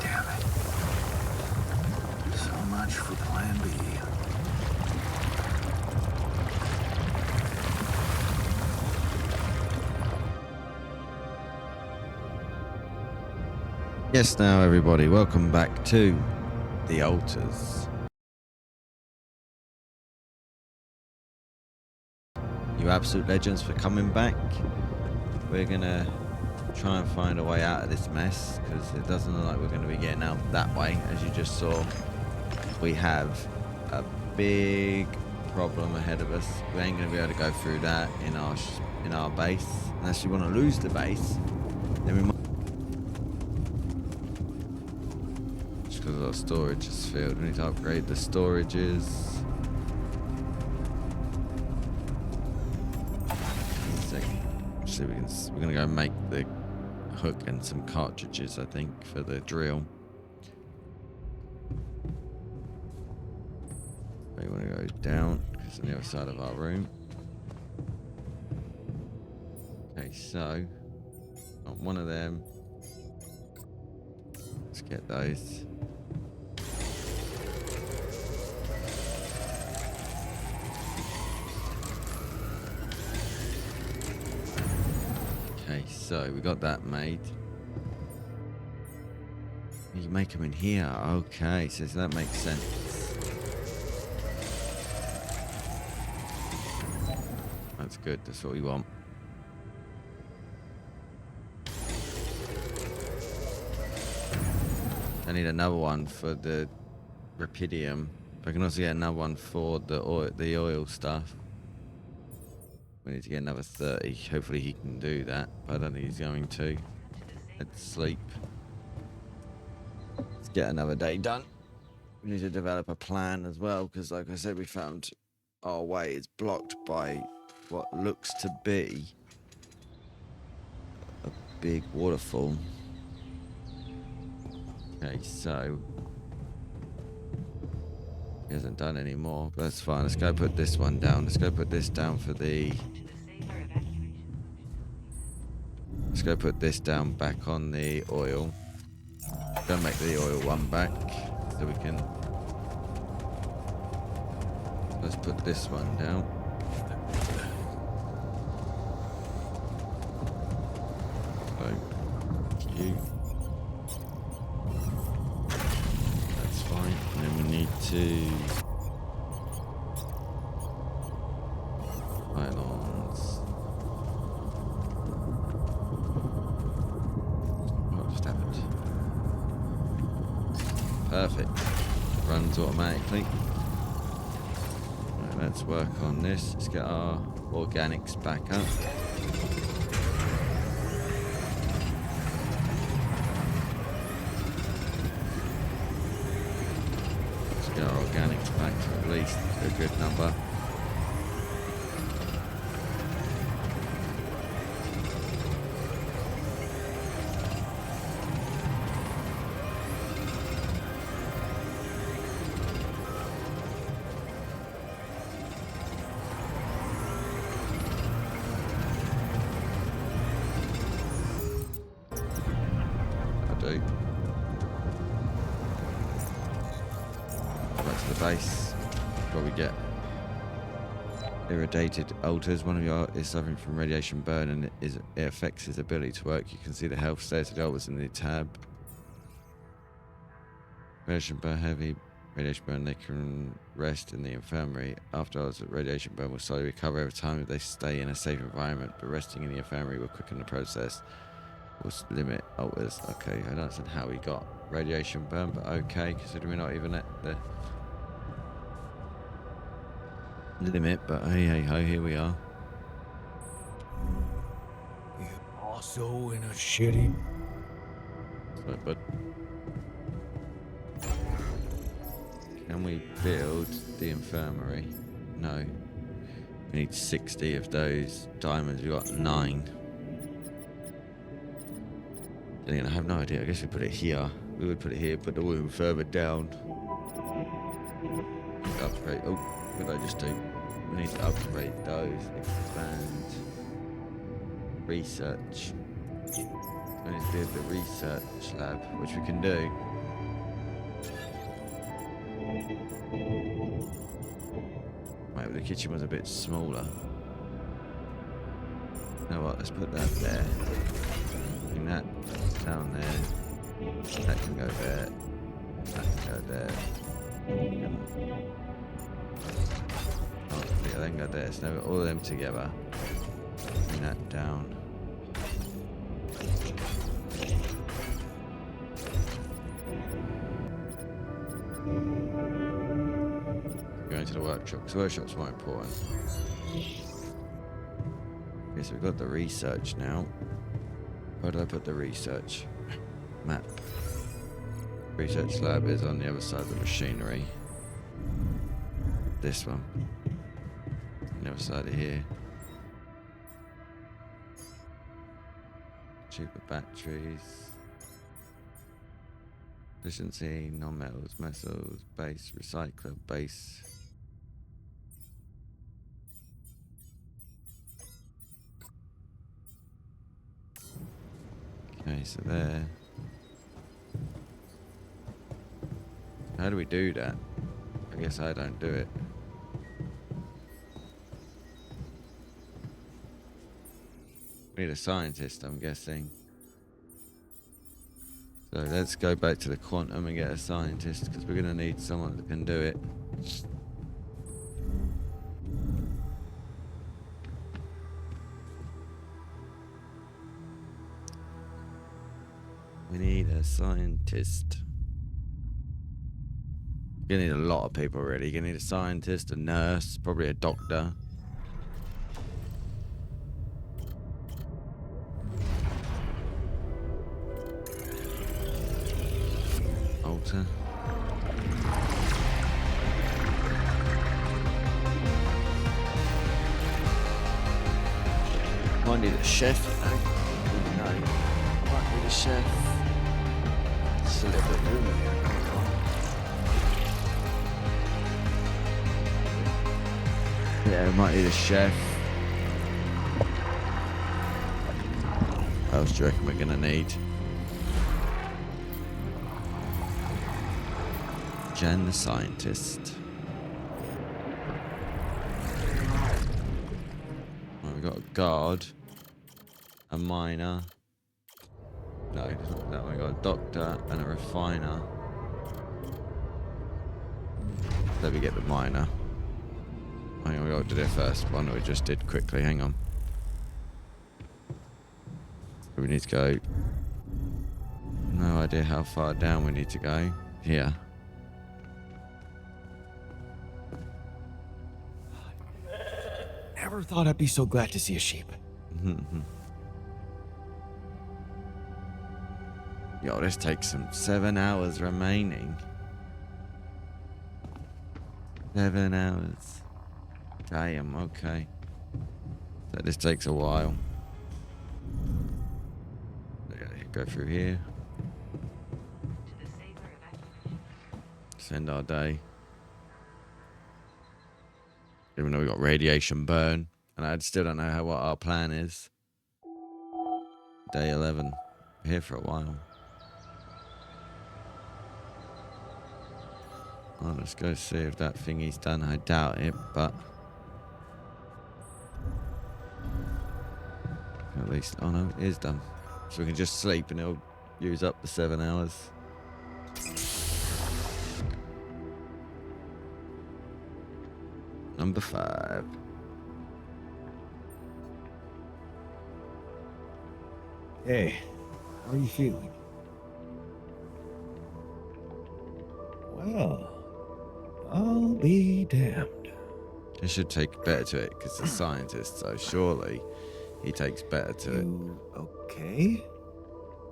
Damn it. So much for plan B. Yes, now everybody, welcome back to the altars. You absolute legends for coming back. We're gonna try and find a way out of this mess because it doesn't look like we're gonna be getting out that way. As you just saw, we have a big problem ahead of us. We ain't gonna be able to go through that in our base unless you want to lose the base. Then we might. Because our storage is filled. We need to upgrade the storages. So we're gonna go make the hook and some cartridges, I think, for the drill. We want to go down because it's on the other side of our room. Okay, so got one of them. Let's get those. Okay, so we got that made. You make them in here. Okay, so that makes sense. That's good. That's what we want. I need another one for the rapidium. But I can also get another one for the oil stuff. We need to get another 30. Hopefully he can do that, but I don't think he's going to. Let's sleep. Let's get another day done. We need to develop a plan as well, because like I said, we found our way is blocked by what looks to be a big waterfall. Okay, so he hasn't done any more, but that's fine. Let's go put this one down. Let's go put this down for the... Let's go put this down back on the oil. Go make the oil one back so we can... Let's put this one down. So, you. That's fine. And then we need to... Pylons. What just happened? Perfect. Runs automatically. Right, let's work on this. Let's get our organics back up. Let's get our organics back to at least a good number. Base where we get irradiated altars. One of you is suffering from radiation burn and it affects his ability to work. You can see the health status of the altars in the tab. Radiation burn heavy. Radiation burn, they can rest in the infirmary. Afterwards, radiation burn will slowly recover over time if they stay in a safe environment, but resting in the infirmary will quicken the process. Will limit altars. Okay, I don't understand how he got radiation burn, but okay, considering we're not even at the limit, but hey ho, here we are. You're also in a shitty... Sorry, bud. Can we build the infirmary? No. We need 60 of those diamonds. We got 9. Then I have no idea. I guess we put it here. We would put it here, put the room further down. Upgrade. Oh, what did I just do? We need to upgrade those. Expand. Research. We need to build the research lab, which we can do. Maybe the kitchen was a bit smaller. You know what? Let's put that there. Bring that down there. That can go there. That can go there. Oh, yeah, they can go there. So now we've got all of them together. Bring that down. Going to the workshop, because the workshop's more important. Okay, so we've got the research now. Where did I put the research? Map. Research lab is on the other side of the machinery. This one. On the other side of here. Cheaper batteries. Efficiency, non-metals, metals, base, recycler, base. Okay, so there. How do we do that? I guess I don't do it. We need a scientist, I'm guessing. So let's go back to the quantum and get a scientist, because we're going to need someone that can do it. We need a scientist. You're going to need a lot of people, really. You're going to need a scientist, a nurse, probably a doctor. Alter. Might need a chef. No. Might need a chef. It's a little bit warmer here. Yeah, we might need a chef. What else do you reckon we're gonna need? Jen the scientist. Right, we've got a guard, a miner. No, it's not that one. We've got a doctor and a refiner. Let me get the miner. Hang on, we got to do the first one that we just did quickly. Hang on. We need to go. No idea how far down we need to go. Here. Never thought I'd be so glad to see a sheep. Yo, this takes some 7 hours remaining. 7 hours. Damn, okay. So this takes a while. Go through here. Send our day. Even though we got radiation burn. And I still don't know what our plan is. Day 11. We're here for a while. Well, let's go see if that thingy's done. I doubt it, but... At least... Oh no, it is done. So we can just sleep and it'll use up the 7 hours. Number 5. Hey, how are you feeling? Well, I'll be damned. He should take better to it because the scientist, so surely he takes better to it. You okay?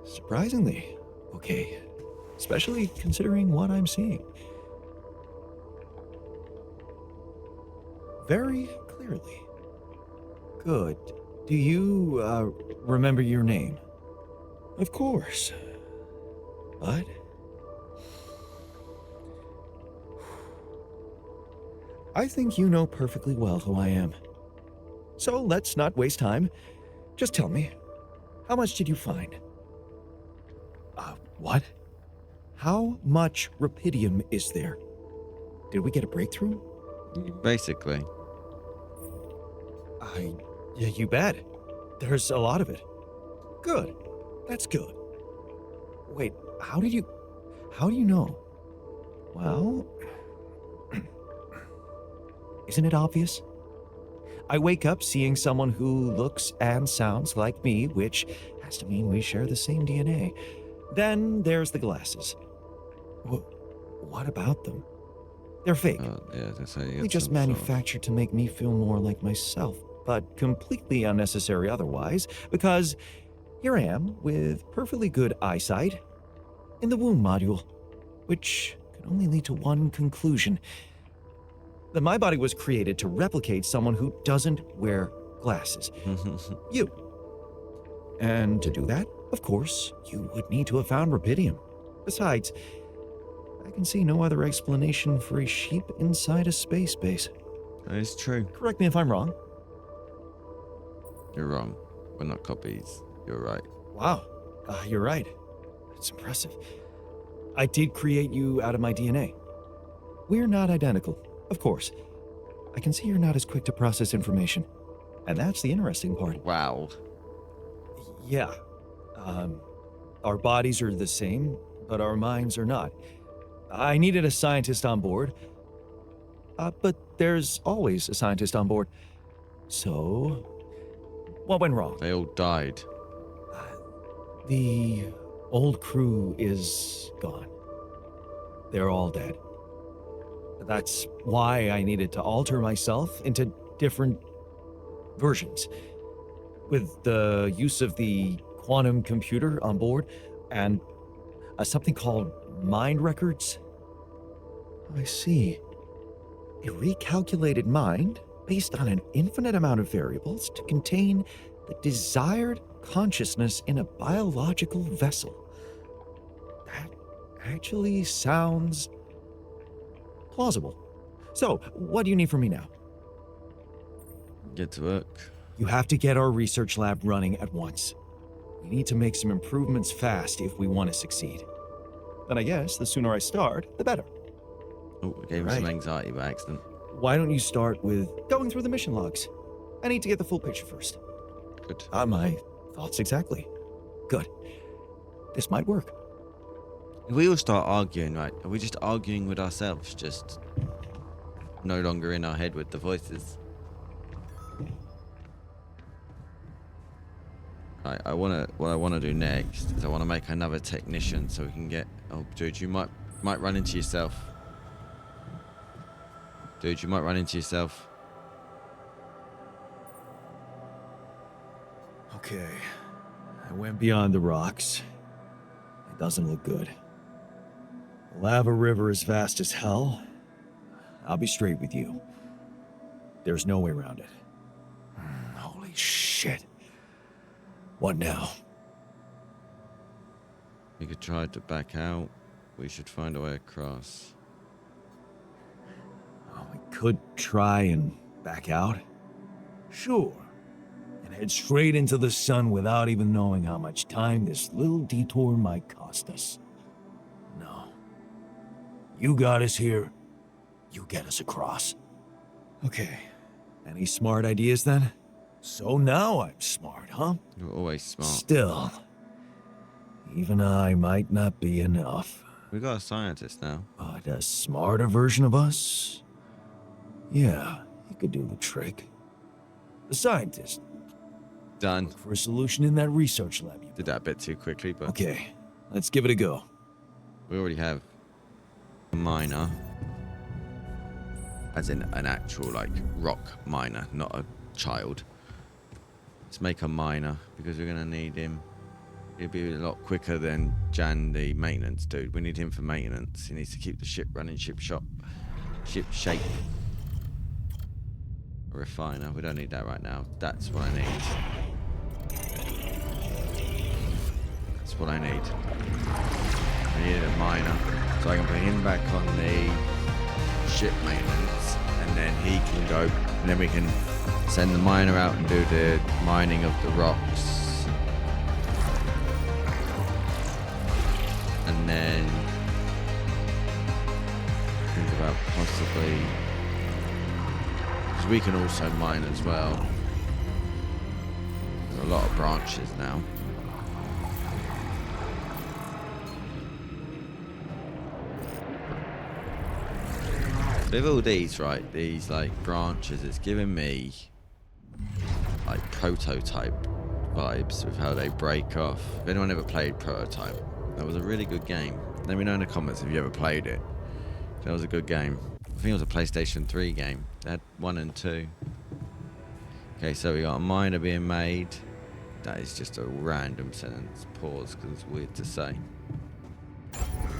Surprisingly, okay. Especially considering what I'm seeing. Very clearly. Good. Do you, remember your name? Of course. But... I think you know perfectly well who I am. So let's not waste time. Just tell me, how much did you find? What? How much rupidium is there? Did we get a breakthrough? Basically. Yeah, you bet. There's a lot of it. Good. That's good. Wait, how do you know? Well, isn't it obvious? I wake up seeing someone who looks and sounds like me, which has to mean we share the same DNA. Then there's the glasses. What about them? They're fake. Yeah, that's how you They get just some sort of- manufactured to make me feel more like myself, but completely unnecessary otherwise, because here I am with perfectly good eyesight in the womb module, which can only lead to one conclusion: that my body was created to replicate someone who doesn't wear glasses. You. And to do that, of course, you would need to have found rupidium. Besides, I can see no other explanation for a sheep inside a space base. That is true. Correct me if I'm wrong. You're wrong. We're not copies. You're right. Wow, you're right. That's impressive. I did create you out of my DNA. We're not identical, of course. I can see you're not as quick to process information. And that's the interesting part. Wow. Yeah. Our bodies are the same, but our minds are not. I needed a scientist on board. But there's always a scientist on board. So, what went wrong? They all died. The old crew is gone. They're all dead. That's why I needed to alter myself into different versions. With the use of the quantum computer on board and something called mind records. I see. A recalculated mind based on an infinite amount of variables to contain the desired consciousness in a biological vessel. That actually sounds plausible. So, what do you need from me now? Get to work. You have to get our research lab running at once. We need to make some improvements fast if we want to succeed. Then I guess the sooner I start, the better. Oh, we gave him some anxiety by accident. Why don't you start with going through the mission logs? I need to get the full picture first. Good. My thoughts exactly. Good. This might work. If we all start arguing, right? Are we just arguing with ourselves? Just no longer in our head with the voices? Right, what I wanna do next is I wanna make another technician so we can get. Oh, dude, you might run into yourself. Dude, you might run into yourself. Okay. I went beyond the rocks. It doesn't look good. The lava river is vast as hell. I'll be straight with you. There's no way around it. Holy shit. What now? We could try to back out. We should find a way across. We could try and back out. Sure. And head straight into the sun without even knowing how much time this little detour might cost us. No. You got us here. You get us across. Okay. Any smart ideas then? So now I'm smart, huh? You're always smart. Still, even I might not be enough. We got a scientist now. But a smarter version of us? Yeah, he could do the trick. The scientist. Done. Look for a solution in that research lab. Did that a bit too quickly, but Okay, let's give it a go. we already have a miner. As in an actual, like, rock miner, not a child. Let's make a miner, because we're going to need him. He'll be a lot quicker than Jan, the maintenance dude. We need him for maintenance. He needs to keep the ship running, ship shape. A refiner, we don't need that right now. That's what I need. That's what I need. I need a miner, so I can put him back on the ship maintenance, and and then he can go, and then we can send the miner out and do the mining of the rocks. And then think about possibly, because we can also mine as well. There's a lot of branches now. With all these, right, these like branches, it's giving me like Prototype vibes with how they break off. If anyone ever played Prototype, that was a really good game. Let me know in the comments if you ever played it. That was a good game. I think it was a PlayStation 3 game. They had 1 and 2. Okay, so we got a miner being made. That is just a random sentence. Pause, because it's weird to say.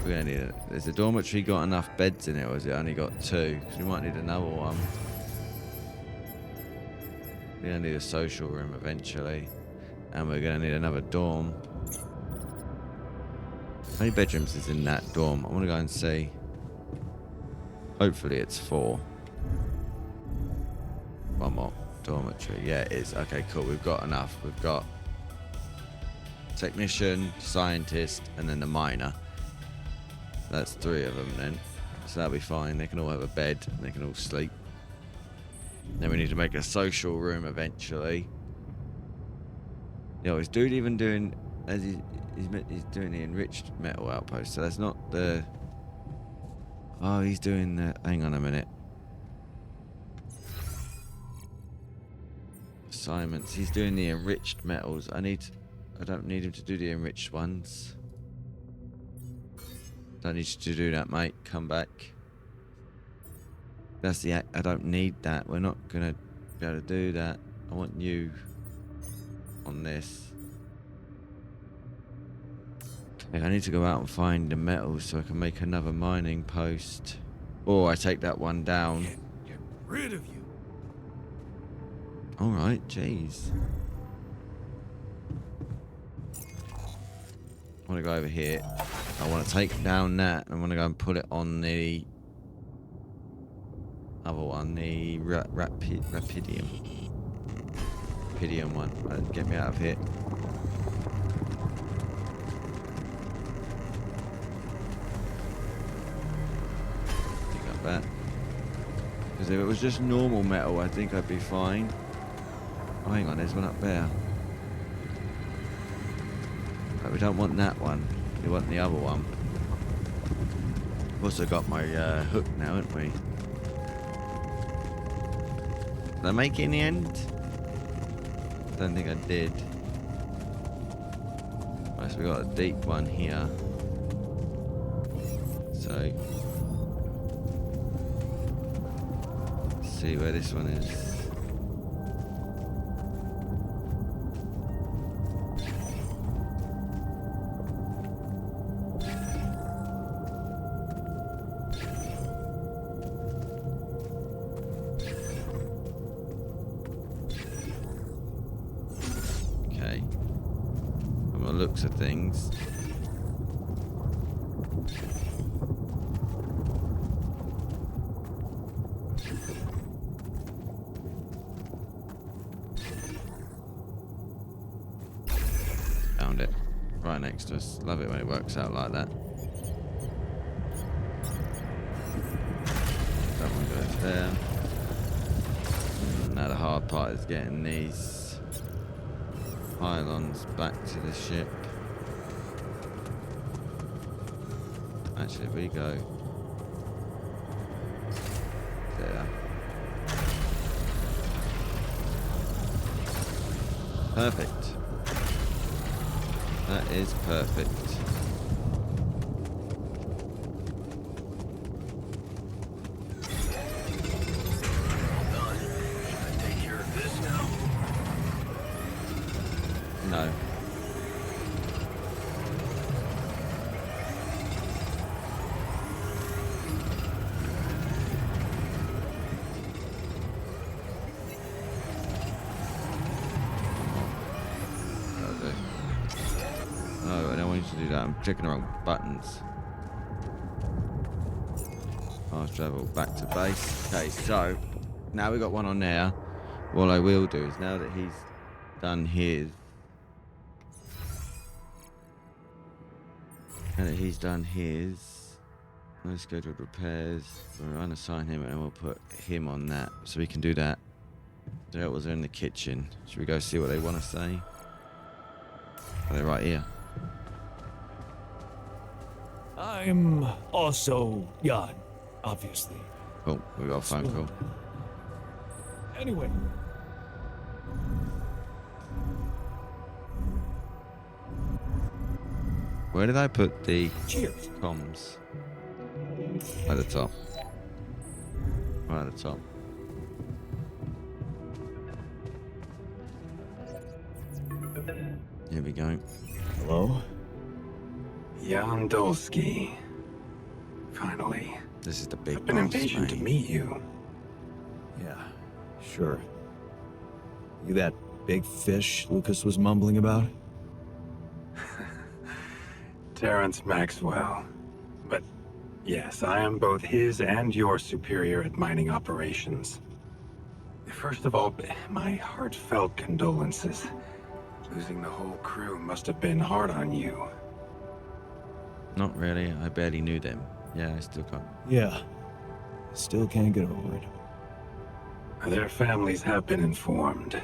We're gonna need it. Is the dormitory got enough beds in it, or has it only got 2? Because we might need another one. We're gonna need a social room eventually, and we're gonna need another dorm. How many bedrooms is in that dorm? I want to go and see. Hopefully it's 4. One more dormitory. Yeah, it is. Okay, cool. We've got enough. We've got technician, scientist, and then the miner. That's 3 of them then. So that'll be fine. They can all have a bed and they can all sleep. Then we need to make a social room eventually. Yo, is dude even doing, as he's doing the enriched metal outpost? So that's not the, oh, he's doing the, hang on a minute. Assignments, he's doing the enriched metals. I don't need him to do the enriched ones. Don't need you to do that, mate. Come back. That's the, I don't need that. We're not gonna be able to do that. I want you on this. Okay, I need to go out and find the metals so I can make another mining post. Or I take that one down. Get rid of you. Alright, jeez. I want to go over here. I want to take down that. I want to go and put it on the other one, the Rapidium. Rapidium one. Right, get me out of here. Pick up that. Because if it was just normal metal, I think I'd be fine. Oh, hang on, there's one up there. Right, we don't want that one. We want the other one. We've also got my hook now, haven't we? Did I make it in the end? Don't think I did. Right, so we got a deep one here. So let's see where this one is. Looks of things. Found it. Right next to us. Love it when it works out like that. That one goes there. Now the hard part is getting these pylons back to the ship. Actually, we go there. Perfect. That is perfect. No. No, I don't want you to do that. I'm clicking the wrong buttons. Fast travel back to base. Okay, so now we got one on there. What I will do is now that he's done his, no scheduled repairs. We'll unassign him and we'll put him on that, so we can do that. The others are in the kitchen. Should we go see what they want to say? Are they right here? I'm also Jan, obviously. Cool. We got a phone call. Anyway. Where did I put the Cheers. comms? At the top. Right at the top. Here we go. Hello? Jan Dolsky. Finally. This is the big I've been boss, impatient to mate. meet you. Yeah, sure. You that big fish Lucas was mumbling about? Terrence Maxwell. But yes, I am both his and your superior at mining operations. First of all, my heartfelt condolences. Losing the whole crew must have been hard on you. Not really. I barely knew them. Yeah, I still can't. Yeah. Still can't get over it. Their families have been informed.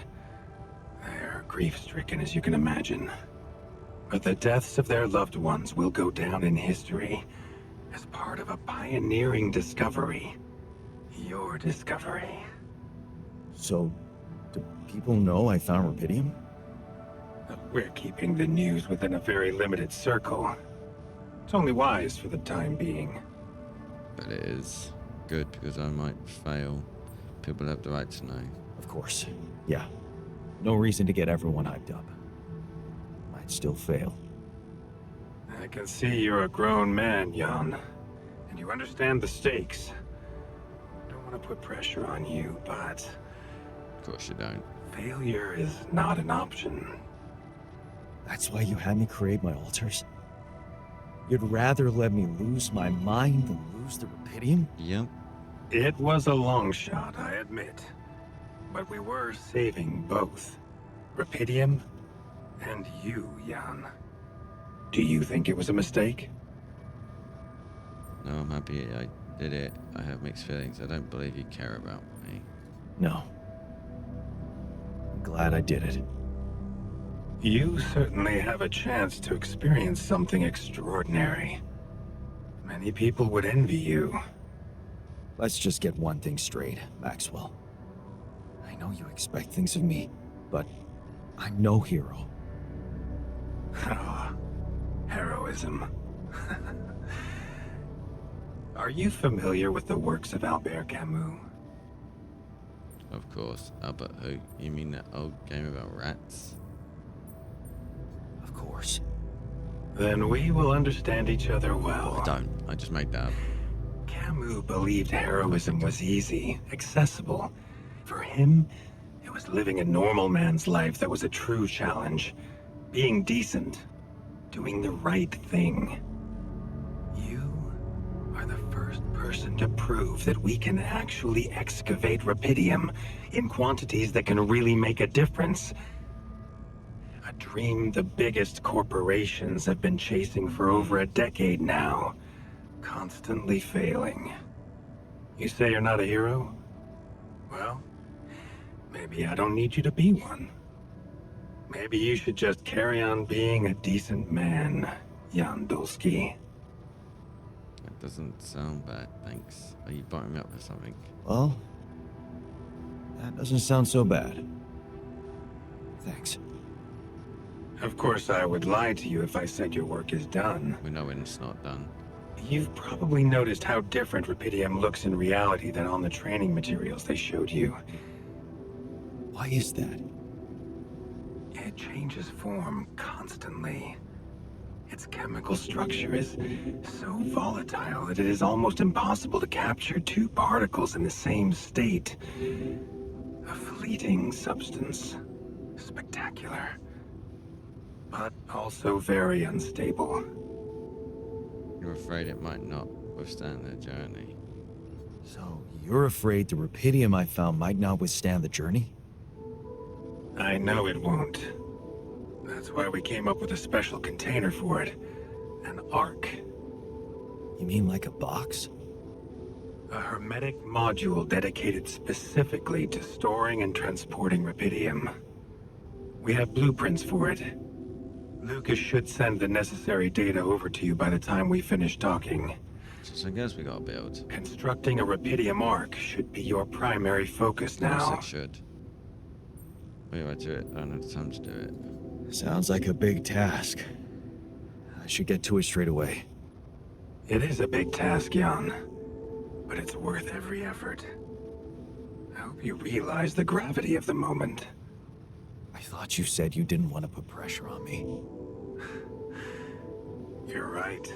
They're grief-stricken, as you can imagine. But the deaths of their loved ones will go down in history as part of a pioneering discovery. Your discovery. So, do people know I found rubidium? We're keeping the news within a very limited circle. It's only wise for the time being. But it is good because I might fail. People have the right to know. Of course. Yeah. No reason to get everyone hyped up. Might still fail. I can see you're a grown man, Jan. And you understand the stakes. Don't want to put pressure on you, but Of course you don't. failure is not an option. That's why you had me create my altars? You'd rather let me lose my mind than lose the rubidium? Yep. It was a long shot, I admit. But we were saving both. Rubidium and you, Jan. Do you think it was a mistake? No, I'm happy I did it. I have mixed feelings. I don't believe you care about me. No. I'm glad I did it. You certainly have a chance to experience something extraordinary. Many people would envy you. Let's just get one thing straight, Maxwell. I know you expect things of me, but I'm no hero. Ah, heroism. Are you familiar with the works of Albert Camus? Of course. Albert who? You mean that old game about rats? Of course. Then we will understand each other I well. don't. I just made that up. Camus believed heroism was easy, accessible. For him, it was living a normal man's life that was a true challenge. Being decent. Doing the right thing. You are the first person to prove that we can actually excavate rubidium in quantities that can really make a difference. A dream the biggest corporations have been chasing for over a decade now. Constantly failing. You say you're not a hero? Well, maybe I don't need you to be one. Maybe you should just carry on being a decent man, Jan Dolsky. That doesn't sound bad, thanks. Are you biting me up for something? Well, that doesn't sound so bad. Thanks. Of course, I would lie to you if I said your work is done. We know when it's not done. You've probably noticed how different rubidium looks in reality than on the training materials they showed you. Why is that? It changes form constantly. Its chemical structure is so volatile that it is almost impossible to capture two particles in the same state. A fleeting substance. Spectacular. But also very unstable. You're afraid it might not withstand the journey. So, you're afraid the rupidium I found might not withstand the journey? I know it won't. That's why we came up with a special container for it. An ark. You mean like a box? A hermetic module dedicated specifically to storing and transporting rupidium. We have blueprints for it. Lucas should send the necessary data over to you by the time we finish talking. So I guess we gotta build. Constructing a rupidium ark should be your primary focus Of course now. it should. Wait, I do it. I don't have time to do it. Sounds like a big task. I should get to it straight away. It is a big task, Jan, but it's worth every effort. I hope you realize the gravity of the moment. I thought you said you didn't want to put pressure on me. You're right.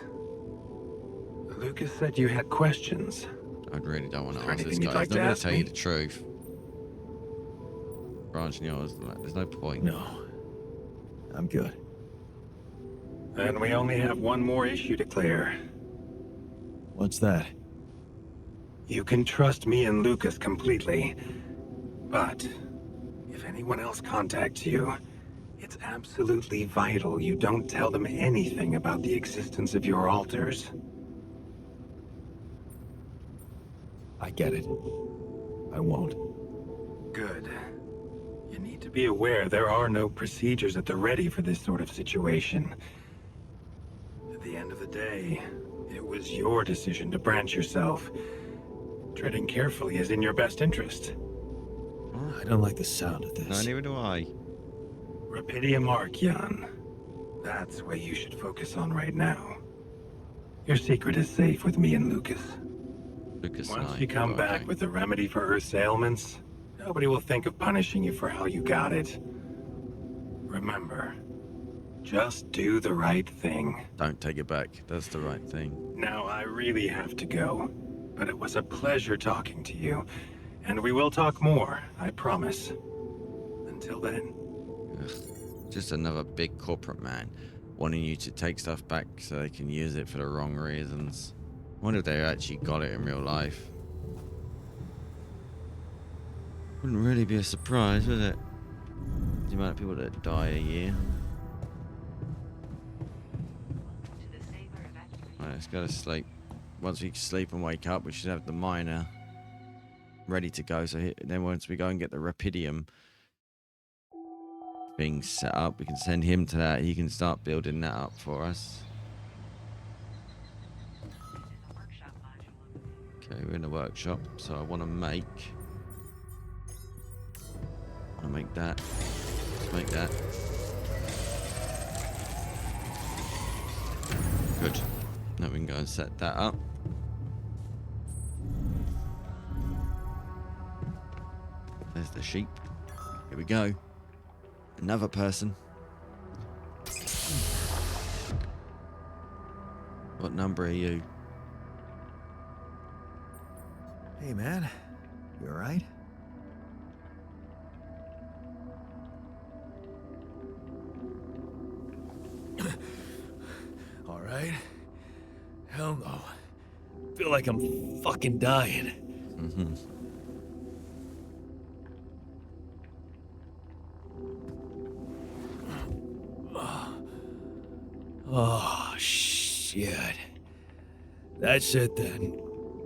Lucas said you had questions. I really don't want Is to there ask this anything you'd guy. like He's to not gonna ask tell you me? the truth. Branching yours, there's no point. No. I'm good. Then we only have one more issue to clear. What's that? You can trust me and Lucas completely. But if anyone else contacts you, it's absolutely vital you don't tell them anything about the existence of your altars. I get it. I won't. Good. You need to be aware there are no procedures at the ready for this sort of situation. At the end of the day, it was your decision to branch yourself. Treading carefully is in your best interest. I don't like the sound of No, this. neither do I. Rupidium Arc, Jan. That's what you should focus on right now. Your secret is safe with me and Lucas. Lucas and Once I. you come Oh, back okay. with a remedy for Earth's ailments, nobody will think of punishing you for how you got it. Remember, just do the right thing. Don't take it back. That's the right thing. Now I really have to go, but it was a pleasure talking to you, and we will talk more, I promise. Until then. Ugh. Just another big corporate man wanting you to take stuff back so they can use it for the wrong reasons. I wonder if they actually got it in real life. Wouldn't really be a surprise, would it? The amount of people that die a year. Right, let's go to sleep. Once we sleep and wake up, we should have the miner ready to go. So then once we go and get the rupidium thing set up, we can send him to that. He can start building that up for us. Okay, we're in the workshop, so I want to make that. Let's make that. Good. Now we can go and set that up. There's the sheep. Here we go. Another person. What number are you? Hey, man. You alright? Alright? Hell no. Feel like I'm fucking dying. Mm-hmm. Oh, shit. That's it then.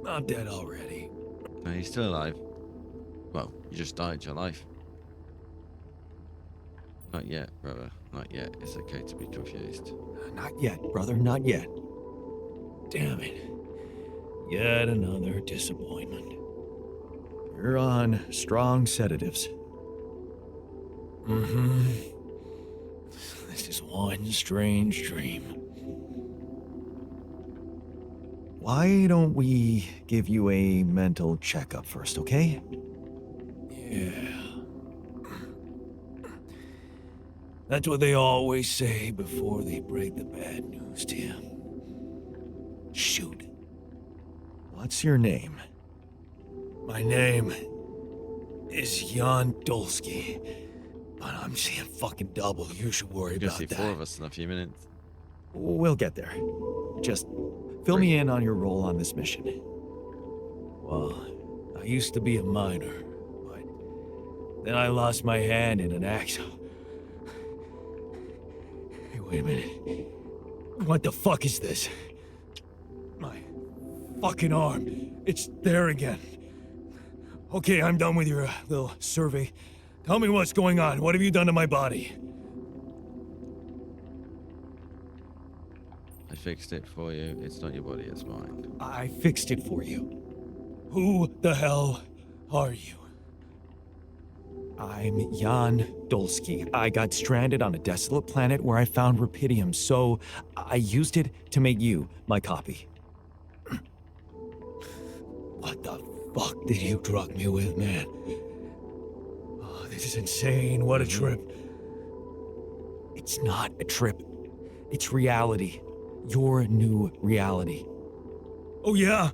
I'm dead already. No, you're still alive. Well, you just died your life. Not yet, brother. Not yet. It's okay to be confused. Not yet, brother, not yet. Damn it. Yet another disappointment. You're on strong sedatives. Mm-hmm. This is one strange dream. Why don't we give you a mental checkup first, okay? Yeah. That's what they always say before they break the bad news to you. Shoot. What's your name? My name is Jan Dolsky, but I'm seeing fucking double. You should worry You're gonna about see that. 4 of us in a few minutes. We'll get there. Just fill me in on your role on this mission. Well, I used to be a miner, but then I lost my hand in an accident. Hey, wait a minute. What the fuck is this? My fucking arm. It's there again. Okay, I'm done with your little survey. Tell me what's going on. What have you done to my body? I fixed it for you. It's not your body, it's mine. I fixed it for you. Who the hell are you? I'm Jan Dolsky. I got stranded on a desolate planet where I found rupidium, so I used it to make you my copy. What the fuck did you drug me with, man? Oh, this is insane. What a trip. It's not a trip. It's reality. Your new reality. Oh, yeah?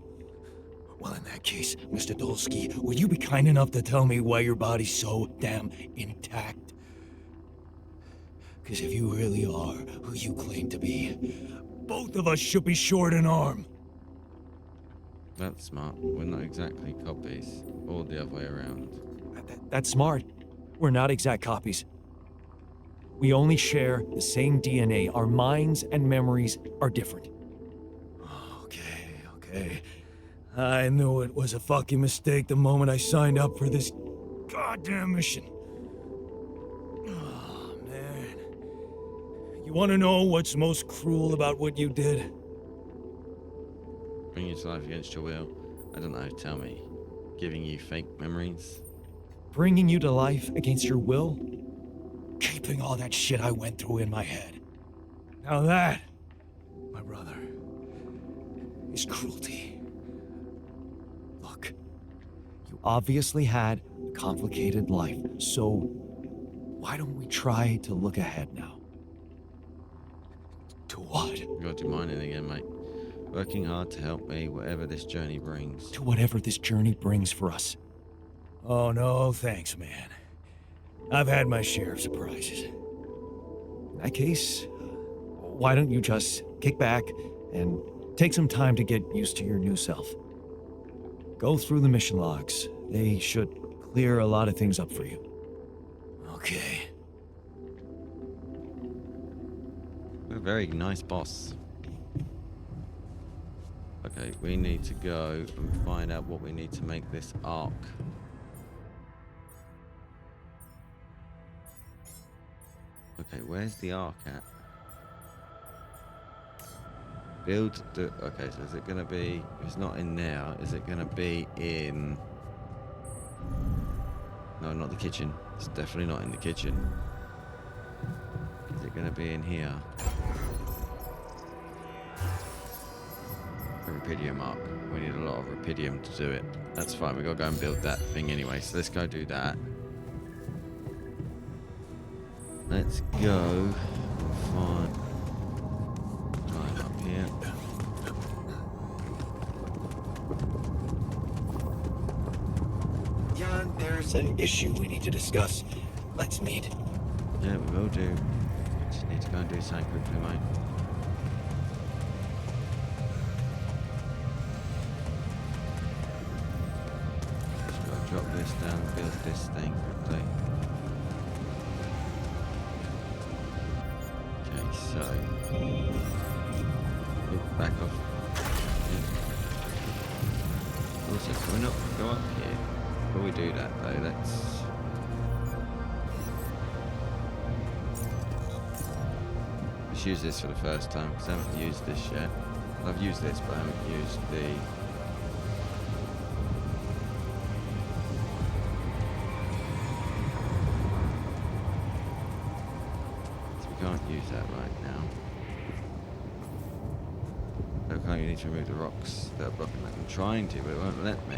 Well, in that case, Mr. Dolsky, would you be kind enough to tell me why your body's so damn intact? Because if you really are who you claim to be, both of us should be short an arm. That's smart. We're not exactly copies. Or the other way around. That's smart. We're not exact copies. We only share the same DNA. Our minds and memories are different. Okay. I knew it was a fucking mistake the moment I signed up for this goddamn mission. Oh, man. You want to know what's most cruel about what you did? Bring you to life against your will. I don't know, tell me. Giving you fake memories? Bringing you to life against your will? Keeping all that shit I went through in my head. Now that, my brother, is cruelty. Look, you obviously had a complicated life, so why don't we try to look ahead now? To what? You gotta do mining again, mate. Working hard to help me, whatever this journey brings. To whatever this journey brings for us. Oh, no, thanks, man. I've had my share of surprises. In that case, why don't you just kick back and take some time to get used to your new self? Go through the mission logs. They should clear a lot of things up for you. Okay. You're a very nice boss. Okay, we need to go and find out what we need to make this arc. Okay, where's the arc at? Build the... Okay, so is it going to be... If it's not in there, is it going to be in... No, not the kitchen. It's definitely not in the kitchen. Is it going to be in here? A rupidium arc. We need a lot of rupidium to do it. That's fine, we got to go and build that thing anyway. So let's go do that. Let's go and find... Right up here. Jan, there's an issue we need to discuss. Let's meet. Yeah, we will do. Just need to go and do something quickly, mate. Just gotta drop this down and build this thing quickly. Okay, so... Oop, back off. Yeah. Also, can we not go up here? Before we do that, though, let's... Let's use this for the first time, because I haven't used this yet. I've used this, but I haven't used the... So we can't use that right now. Okay, you need to remove the rocks that are blocking that. I'm trying to, but it won't let me.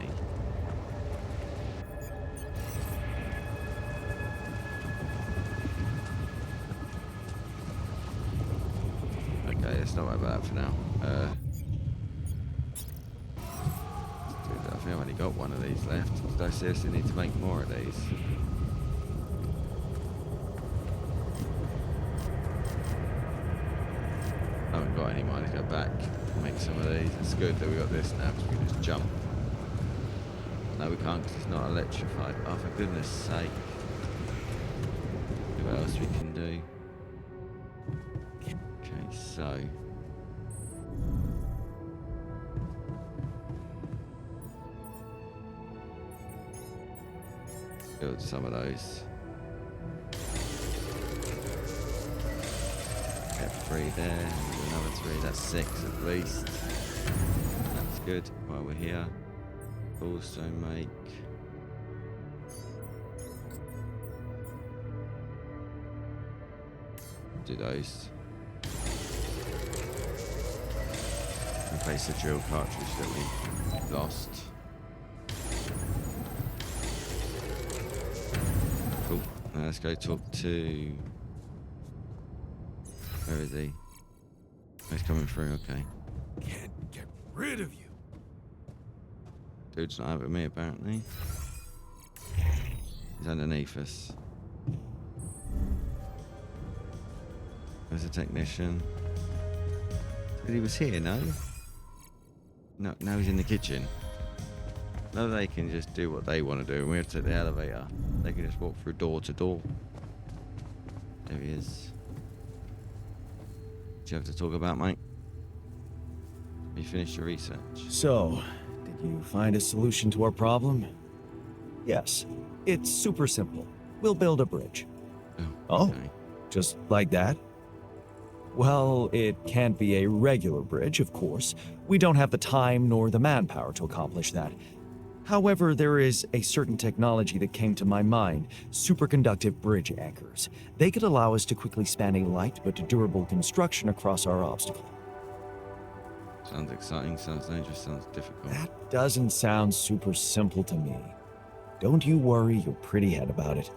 Okay, let's not worry about that for now. I think I've only got one of these left. Do I seriously need to make more of these? I haven't got any more. I need to go back and make some of these. It's good that we got this now because we can just jump. No, we can't because it's not electrified. Oh, for goodness sake. See what else we can do. Okay, so... build some of those. Get 3 there, another 3, that's 6 at least. That's good. While we're here, also make do those. Replace the drill cartridge that we lost. Cool. Now let's go talk to. Where is he? Oh, he's coming through. Okay. Can't get rid of you. Dude's not having me apparently. He's underneath us. There's a technician. Said he was here, no? No, now he's in the kitchen. No, they can just do what they want to do and we have to take the elevator. They can just walk through door to door. There he is. What do you have to talk about, mate? You finished your research? So, did you find a solution to our problem? Yes. It's super simple. We'll build a bridge. Oh, okay. just like that? Well, it can't be a regular bridge, of course. We don't have the time nor the manpower to accomplish that. However, there is a certain technology that came to my mind, superconductive bridge anchors. They could allow us to quickly span a light but durable construction across our obstacle. Sounds exciting, sounds dangerous, sounds difficult. That doesn't sound super simple to me. Don't you worry your pretty head about it.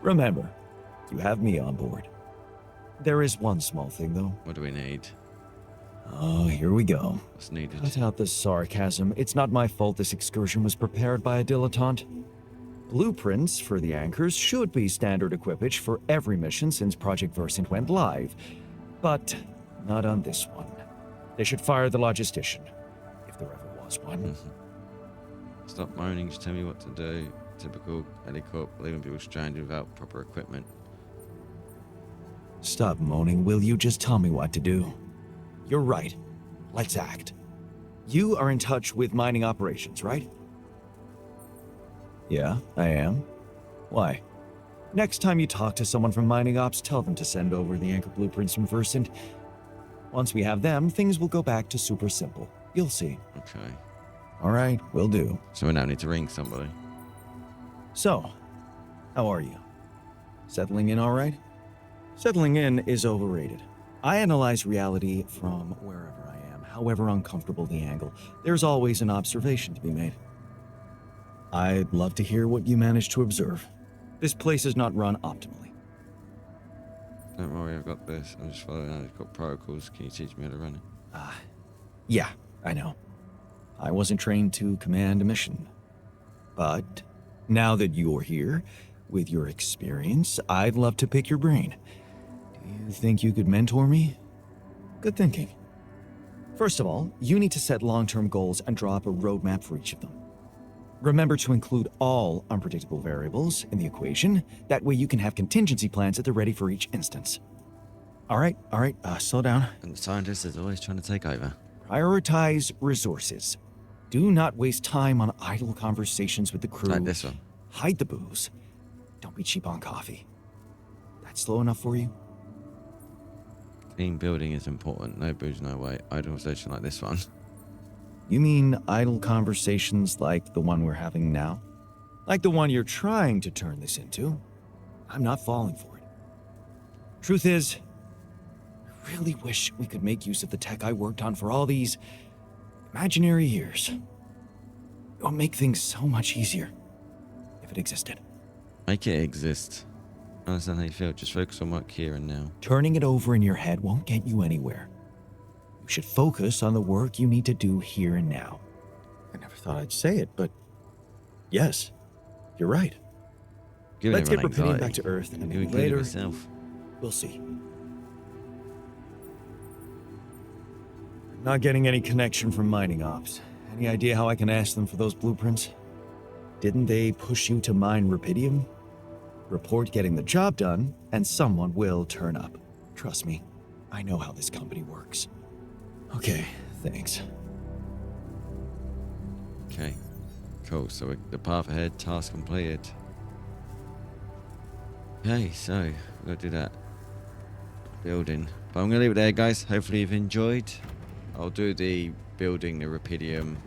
Remember, you have me on board. There is one small thing, though. What do we need? Oh, here we go. What's needed? Cut out the sarcasm. It's not my fault this excursion was prepared by a dilettante. Blueprints for the anchors should be standard equipage for every mission since Project Versant went live. But not on this one. They should fire the logistician, if there ever was one. Stop moaning, just tell me what to do. Typical helicopter, leaving people stranded without proper equipment. Stop moaning, will you? Just tell me what to do. You're right. Let's act. You are in touch with mining operations, right? Yeah, I am. Why? Next time you talk to someone from mining ops, tell them to send over the anchor blueprints from Versant. Once we have them, things will go back to super simple. You'll see. Okay. All right, will do. So we now need to ring somebody. So, how are you? Settling in all right? Settling in is overrated. I analyze reality from wherever I am, however uncomfortable the angle. There's always an observation to be made. I'd love to hear what you managed to observe. This place is not run optimally. Don't worry, I've got this. I'm just following out. I've got protocols. Can you teach me how to run it? Yeah, I know. I wasn't trained to command a mission. But now that you're here, with your experience, I'd love to pick your brain. Do you think you could mentor me? Good thinking. First of all, you need to set long-term goals and draw up a roadmap for each of them. Remember to include all unpredictable variables in the equation. That way you can have contingency plans at the ready for each instance. All right, slow down. And the scientist is always trying to take over. Prioritize resources. Do not waste time on idle conversations with the crew. Like this one. Hide the booze. Don't be cheap on coffee. That's slow enough for you? Team building is important. No booze, no way. Idle conversation like this one. You mean idle conversations like the one we're having now? Like the one you're trying to turn this into? I'm not falling for it. Truth is, I really wish we could make use of the tech I worked on for all these imaginary years. It would make things so much easier if it existed. Make it exist. I understand how you feel. Just focus on work here and now. Turning it over in your head won't get you anywhere. You should focus on the work you need to do here and now. I never thought I'd say it, but yes, you're right. Giving Let's get everyone Rapinian anxiety. back to Earth, and You're maybe good at later, yourself. we'll see. Not getting any connection from mining ops. Any idea how I can ask them for those blueprints? Didn't they push you to mine rupidium? Report getting the job done, and someone will turn up. Trust me, I know how this company works. Okay, thanks. Okay, cool. So the path ahead, task completed. Okay, so we've got to do that building. But I'm going to leave it there, guys. Hopefully you've enjoyed. I'll do the building the rupidium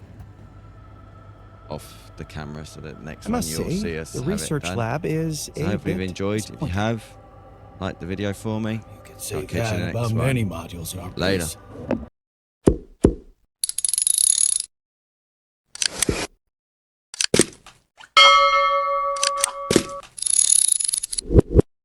off the camera so that next I one must you'll say, see us the have it research done. lab is So a hopefully you've bit enjoyed. If you disappointing. have, like the video for me. You could say I'll catch you in that the next about one. many modules in our Later. place.